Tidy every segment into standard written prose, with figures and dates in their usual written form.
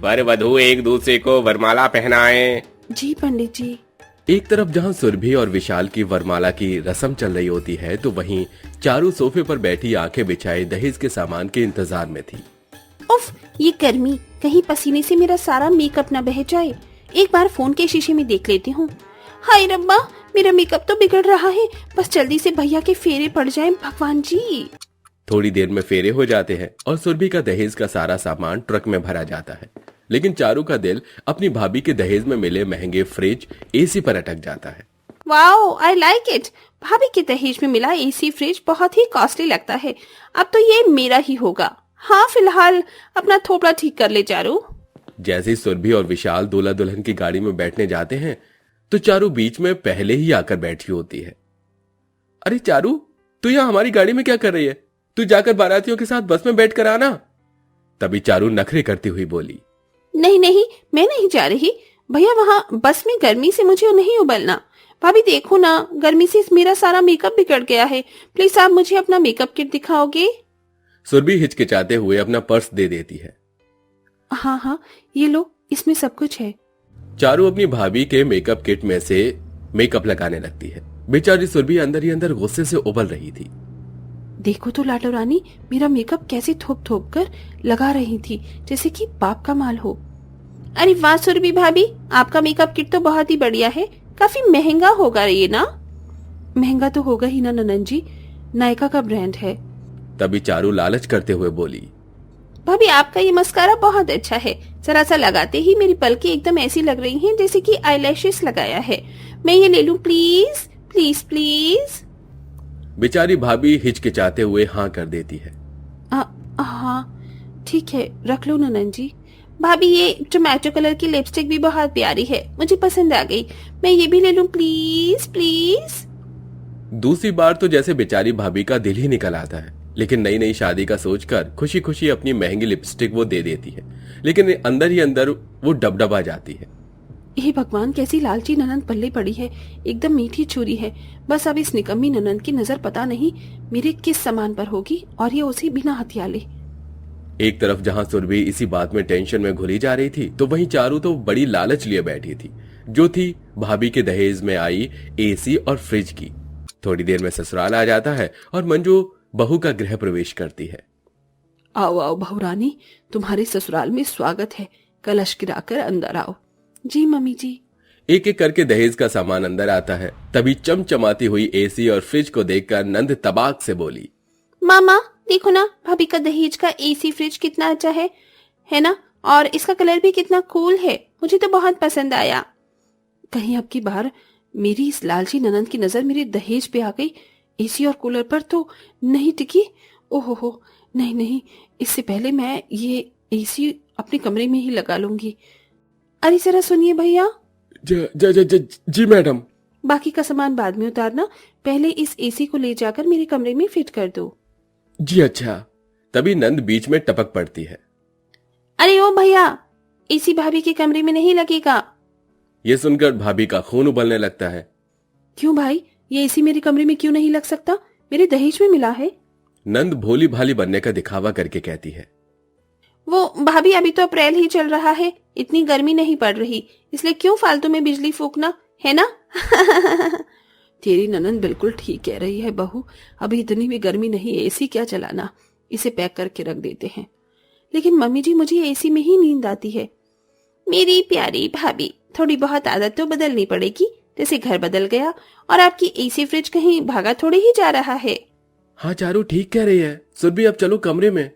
वर वधू एक दूसरे को वरमाला पहनाए। जी पंडित जी। एक तरफ जहां सुरभि और विशाल की वरमाला की रस्म चल रही होती है तो वहीं चारू सोफे पर बैठी आंखें बिछाए दहेज के सामान के इंतजार में थी। उफ, ये गर्मी, कहीं पसीने से मेरा सारा मेकअप न बह जाए। एक बार फोन के शीशे में देख लेती हूँ। हाय रब्बा, मेरा मेकअप तो बिगड़ रहा है। बस जल्दी से भैया के फेरे पड़ जाएं भगवान जी। थोड़ी देर में फेरे हो जाते हैं और सुरभि का दहेज का सारा सामान ट्रक में भरा जाता है, लेकिन चारू का दिल अपनी भाभी के दहेज में मिले महंगे फ्रिज एसी पर अटक जाता है। Wow, I like it. भाभी के दहेज में मिला एसी फ्रिज बहुत ही कॉस्टली लगता है। अब तो ये मेरा ही होगा। हाँ, फिलहाल अपना थोपड़ा ठीक कर ले चारू। जैसे ही सुरभि और विशाल दूल्हा दुल्हन की गाड़ी में बैठने जाते हैं तो चारू बीच में पहले ही आकर बैठी होती है। अरे चारू, तू यहाँ हमारी गाड़ी में क्या कर रही है? तू जाकर बारातियों के साथ बस में बैठ कर आना। तभी चारू नखरे करती हुई बोली, नहीं नहीं, मैं नहीं जा रही भैया, वहाँ बस में गर्मी से मुझे नहीं उबलना। भाभी देखो ना, गर्मी से मेरा सारा मेकअप बिगड़ गया है। प्लीज आप मुझे अपना मेकअप किट दिखाओगे? सुरभि हिचकिचाते हुए अपना पर्स दे देती है। हाँ हाँ, ये लो, इसमें सब कुछ है। चारू अपनी भाभी के मेकअप किट में से मेकअप लगाने लगती है। बेचारी सुरभि अंदर ही अंदर गुस्से से उबल रही थी। देखो तो लाडो रानी, मेरा मेकअप कैसे थोप थोप कर लगा रही थी, जैसे कि बाप का माल हो। अरे वाह सुरभि भाभी, आपका मेकअप किट तो बहुत ही बढ़िया है। काफी महंगा होगा ये ना? महंगा तो होगा ही ना ननन जी, नायका का ब्रांड है। तभी चारू लालच करते हुए बोली, भाभी आपका ये मस्कारा बहुत अच्छा है। जरा सा लगाते ही मेरी पलकें एकदम ऐसी लग रही हैं जैसे कि आईलैशेस लगाया है। मैं ये ले लूं प्लीज प्लीज प्लीज? बेचारी भाभी हिचकिचाते हुए हाँ कर देती है। हाँ ठीक है, रख लो ननन जी। भाभी ये टोमेटो कलर की लिपस्टिक भी बहुत प्यारी है, मुझे पसंद आ गई। मैं ये भी ले लूं प्लीज प्लीज? दूसरी बार तो जैसे बेचारी भाभी का दिल ही निकल आता है, लेकिन नई नई शादी का सोचकर खुशी खुशी अपनी महंगी लिपस्टिक वो दे देती है, लेकिन अंदर ही अंदर वो डबडबा जाती है। हे भगवान, कैसी लालची ननंद पल्ले पड़ी है। एकदम मीठी छुरी है। बस अब इस निकम्मी ननंद की नजर पता नहीं मेरे किस सामान पर होगी, और ये उसे बिना हथियाले। एक तरफ जहां सुरभि इसी बात में टेंशन में घुली जा रही थी तो वहीं चारू तो बड़ी लालच लिए बैठी थी, जो थी भाभी के दहेज में आई एसी और फ्रिज की। थोड़ी देर में ससुराल आ जाता है और मंजू बहू का गृह प्रवेश करती है। आओ आओ बहू रानी, तुम्हारे ससुराल में स्वागत है। कलश गिराकर अंदर आओ। जी मम्मी जी। एक एक करके दहेज का सामान अंदर आता है। तभी चमचमाती हुई एसी और फ्रिज को देखकर नंद तबाक से बोली, मामा देखो ना, भाभी का दहेज का एसी फ्रिज कितना अच्छा है ना? और इसका कलर भी कितना कूल है, मुझे तो बहुत पसंद आया। कहीं अब की बार मेरी इस लालची ननंद की नजर मेरे दहेज पे आ गई, एसी और कूलर पर तो नहीं टिकी। ओहो, नहीं नहीं, इससे पहले मैं ये एसी अपने कमरे में ही लगा लूंगी। अरे जरा सुनिए भैया। जी मैडम। बाकी का सामान बाद में उतारना, पहले इस एसी को ले जाकर मेरे कमरे में फिट कर दो। जी अच्छा। तभी नंद बीच में टपक पड़ती है। अरे ओ भैया, एसी भाभी के कमरे में नहीं लगेगा। ये सुनकर भाभी का खून उबलने लगता है। क्यों भाई, ये एसी मेरे कमरे में क्यों नहीं लग सकता? मेरे दहेज में मिला है। नंद भोली भाली बनने का दिखावा करके कहती है, वो भाभी अभी तो अप्रैल ही चल रहा है, इतनी गर्मी नहीं पड़ रही, इसलिए क्यों फालतू में बिजली फूकना, है ना? तेरी ननंद बिल्कुल ठीक कह रही है बहू, अभी इतनी भी गर्मी नहीं, एसी क्या चलाना, इसे पैक करके रख देते हैं। लेकिन मम्मी जी, मुझे एसी में ही नींद आती है। मेरी प्यारी भाभी, थोड़ी बहुत आदत तो बदलनी पड़ेगी, जैसे घर बदल गया और आपकी एसी फ्रिज कहीं भागा थोड़ी ही जा रहा है। हाँ चारू ठीक कह रही है। सुरभि अब चलो कमरे में।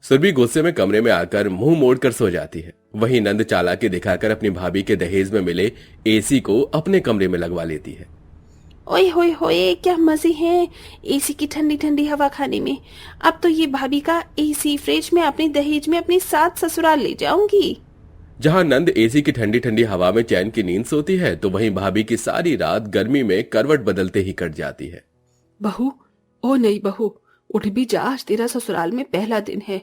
सुरभि गुस्से में कमरे में आकर मुंह मोड़कर सो जाती है। वहीं नंद चालाकी दिखाकर अपनी भाभी के दहेज में मिले एसी को अपने कमरे में लगवा लेती है। ओए होए होए, क्या मजे हैं एसी की ठंडी ठंडी हवा खाने में। अब तो ये भाभी का एसी फ्रिज में अपने दहेज में अपने साथ ससुराल ले जाऊंगी। जहां नंद एसी की ठंडी ठंडी हवा में चैन की नींद सोती है तो वहीं भाभी की सारी रात गर्मी में करवट बदलते ही कट जाती है। बहू, ओ नहीं बहू, उठ भी जा, आज तेरा ससुराल में पहला दिन है।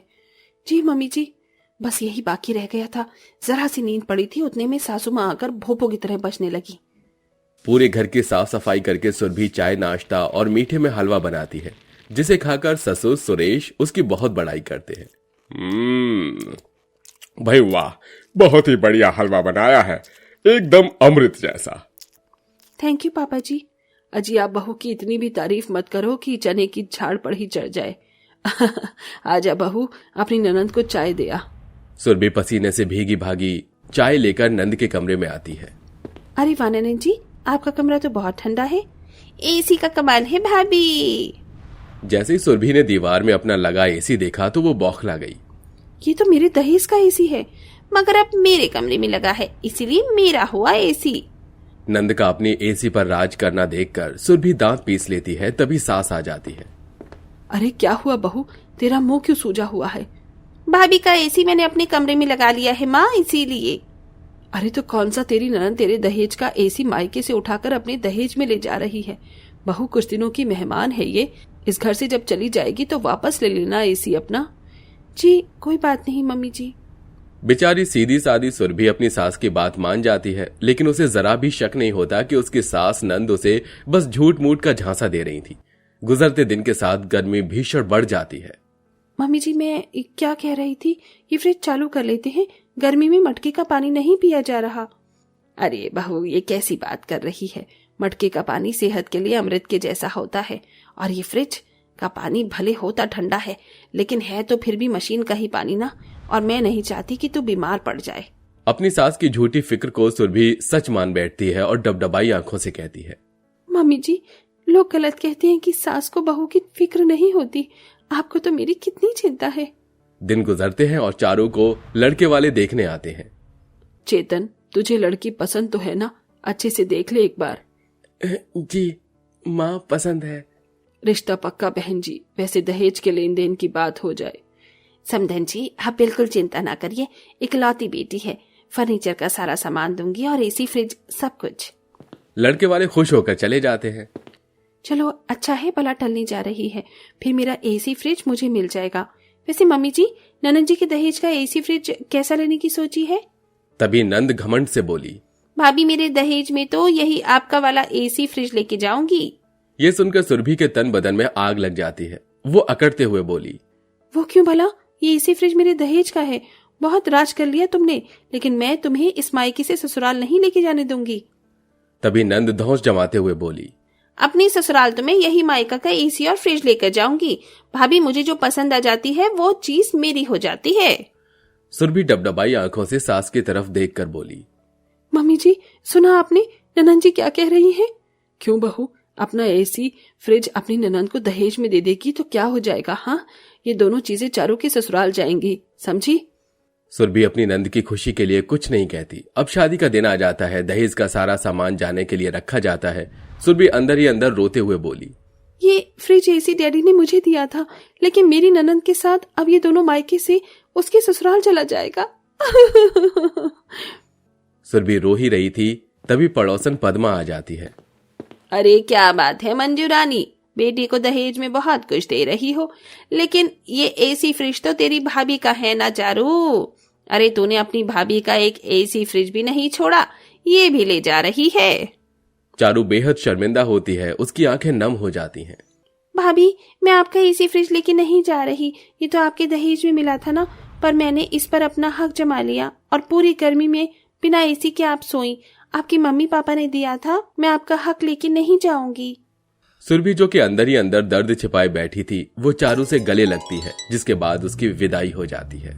जी मम्मी जी, बस यही बाकी रह गया था। जरा सी नींद पड़ी थी, उतने में सासू माँ आकर भोपो की तरह बजने लगी। पूरे घर की साफ सफाई करके सुरभि चाय नाश्ता और मीठे में हलवा बनाती है, जिसे खाकर ससुर सुरेश उसकी बहुत बड़ाई करते हैं। भाई वाह, बहुत ही बढ़िया हलवा बनाया है, एकदम अमृत जैसा। थैंक यू पापा जी। अजी आप बहू की इतनी भी तारीफ मत करो कि चने की झाड़ पर ही चढ़ जाए। आजा बहू, अपनी ननंद को चाय दे आ। सुरभि पसीने से भीगी भागी चाय लेकर नंद के कमरे में आती है। अरे वाह ननंद जी, आपका कमरा तो बहुत ठंडा है। एसी का कमाल है भाभी। जैसे ही सुरभि ने दीवार में अपना लगा एसी देखा तो वो बौखला गई। ये तो मेरे दहेज का एसी है, मगर अब मेरे कमरे में लगा है, इसीलिए मेरा हुआ एसी। नंद का अपनी एसी पर राज करना देखकर सुरभि दांत पीस लेती है, तभी सास आ जाती है। अरे क्या हुआ बहू, तेरा मुंह क्यों सूजा हुआ है? भाभी का एसी मैंने अपने कमरे में लगा लिया है माँ, इसीलिए। अरे तो कौन सा तेरी ननद तेरे दहेज का एसी मायके से उठाकर अपने दहेज में ले जा रही है? बहू कुछ दिनों की मेहमान है ये, इस घर से जब चली जाएगी तो वापस ले लेना एसी अपना। जी कोई बात नहीं मम्मी जी। बेचारी सीधी सादी सुरभि अपनी सास की बात मान जाती है, लेकिन उसे जरा भी शक नहीं होता कि उसकी सास नंद उसे बस झूठ मूठ का झांसा दे रही थी। गुजरते दिन के साथ गर्मी भीषण बढ़ जाती है। मम्मी जी मैं क्या कह रही थी, ये फ्रिज चालू कर लेते हैं, गर्मी में मटके का पानी नहीं पिया जा रहा। अरे बहू ये कैसी बात कर रही है, मटके का पानी सेहत के लिए अमृत के जैसा होता है, और ये फ्रिज का पानी भले होता ठंडा है, लेकिन है तो फिर भी मशीन का ही पानी ना, और मैं नहीं चाहती कि तू बीमार पड़ जाए। अपनी सास की झूठी फिक्र को सुरभि सच मान बैठती है और डबडबाई आंखों से कहती है, मम्मी जी लोग गलत कहते हैं कि सास को बहू की फिक्र नहीं होती, आपको तो मेरी कितनी चिंता है। दिन गुजरते हैं और चारों को लड़के वाले देखने आते हैं। चेतन तुझे लड़की पसंद तो है ना, अच्छे से देख ले एक बार। जी माँ पसंद है। रिश्ता पक्का बहन जी, वैसे दहेज के लेन देन की बात हो जाए। समधन जी आप बिल्कुल चिंता ना करिए, इकलौती बेटी है, फर्नीचर का सारा सामान दूंगी और एसी फ्रिज सब कुछ। लड़के वाले खुश होकर चले जाते हैं। चलो अच्छा है भला टलने जा रही है, फिर मेरा एसी फ्रिज मुझे मिल जाएगा। वैसे मम्मी जी ननद जी के दहेज का एसी फ्रिज कैसा लेने की सोची है? तभी नंद घमंड से बोली, भाभी मेरे दहेज में तो यही आपका वाला एसी फ्रिज लेके जाऊंगी। ये सुनकर सुरभि के तन बदन में आग लग जाती है। वो अकड़ते हुए बोली, वो क्यों भला, ये एसी फ्रिज मेरे दहेज का है, बहुत राज कर लिया तुमने, लेकिन मैं तुम्हें इस मायके से ससुराल नहीं लेके जाने दूंगी। तभी नंद धौंस जमाते हुए बोली, अपनी ससुराल तो मैं यही मायका का एसी और फ्रिज लेकर जाऊंगी। भाभी मुझे जो पसंद आ जाती है वो चीज मेरी हो जाती है। सुरभि डबडबाई आंखों से सास की तरफ देखकर बोली, मम्मी जी सुना आपने ननंद जी क्या कह रही है? क्यों बहू, अपना एसी फ्रिज अपनी ननंद को दहेज में दे देगी तो क्या हो जाएगा? हाँ ये दोनों चीजें चारों के ससुराल जाएंगी, समझी? सुरभि अपनी नंद की खुशी के लिए कुछ नहीं कहती। अब शादी का दिन आ जाता है, दहेज का सारा सामान जाने के लिए रखा जाता है। सुरभि अंदर ही अंदर रोते हुए बोली, ये फ्रिज एसी डैडी ने मुझे दिया था, लेकिन मेरी ननंद के साथ अब ये दोनों मायके से उसके ससुराल चला जाएगा। सुरभि रो ही रही थी, तभी पड़ोसन पद्मा आ जाती है। अरे क्या बात है मंजू रानी, बेटी को दहेज में बहुत कुछ दे रही हो, लेकिन ये एसी फ्रिज तो तेरी भाभी का है ना चारू। अरे तूने अपनी भाभी का एक एसी फ्रिज भी नहीं छोड़ा, ये भी ले जा रही है। चारू बेहद शर्मिंदा होती है, उसकी आंखें नम हो जाती हैं। भाभी मैं आपका एसी फ्रिज लेके नहीं जा रही, ये तो आपके दहेज में मिला था ना, पर मैंने इस पर अपना हक जमा लिया और पूरी गर्मी में बिना एसी के आप सोई। आपकी मम्मी पापा ने दिया था, मैं आपका हक लेके नहीं जाऊंगी। सुरभि जो कि अंदर ही अंदर दर्द छिपाए बैठी थी, वो चारू से गले लगती है, जिसके बाद उसकी विदाई हो जाती है।